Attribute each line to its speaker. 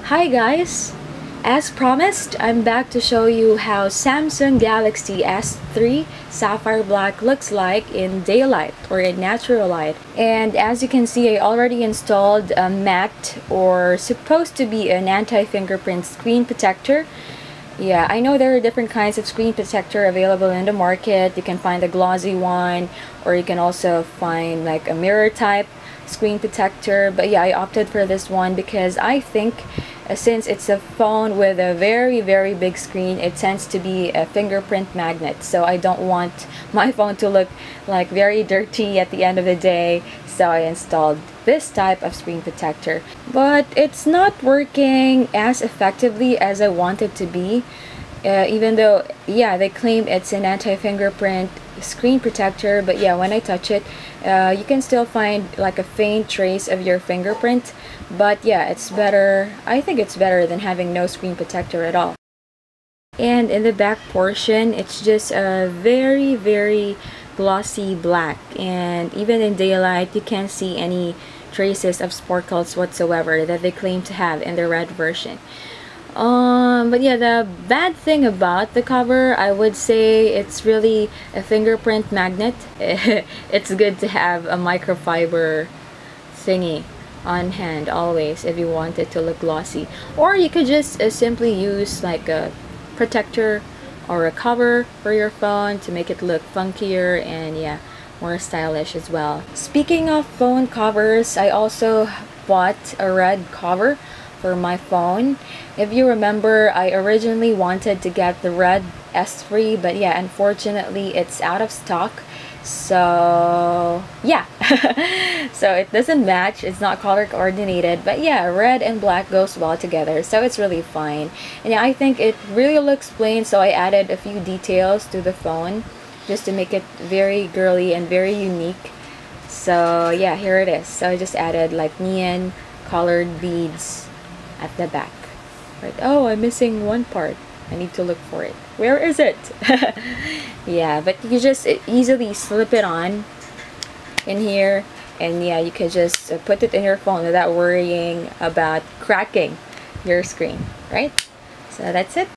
Speaker 1: Hi guys! As promised, I'm back to show you how Samsung Galaxy S3 Sapphire Black looks like in daylight or in natural light. And as you can see, I already installed a matte or supposed to be an anti-fingerprint screen protector. Yeah, I know there are different kinds of screen protector available in the market. You can find a glossy one, or you can also find like a mirror type screen protector. But yeah, I opted for this one because I think since it's a phone with a very big screen, it tends to be a fingerprint magnet. So I don't want my phone to look like very dirty at the end of the day. So I installed this type of screen protector. But it's not working as effectively as I want it to be. Even though, yeah, they claim it's an anti-fingerprint screen protector, but yeah, when I touch it, you can still find like a faint trace of your fingerprint. But yeah, it's better. I think it's better than having no screen protector at all. And in the back portion, it's just a very glossy black, and even in daylight you can't see any traces of sparkles whatsoever that they claim to have in the red version. But yeah, the bad thing about the cover, I would say it's really a fingerprint magnet. It's good to have a microfiber thingy on hand always if you want it to look glossy, or you could just simply use like a protector or a cover for your phone to make it look funkier and yeah, more stylish as well. Speaking of phone covers, I also bought a red cover for my phone. If you remember, I originally wanted to get the red S3, but yeah, unfortunately it's out of stock. So yeah, so it doesn't match, it's not color coordinated, but yeah, red and black goes well together, so it's really fine. And yeah, I think it really looks plain, so I added a few details to the phone just to make it very girly and very unique. So yeah, here it is. So I just added like neon colored beads at the back. Right. Oh, I'm missing one part. I need to look for it. Where is it? Yeah, but you just easily slip it on in here, and yeah, you can just put it in your phone without worrying about cracking your screen, right? So that's it.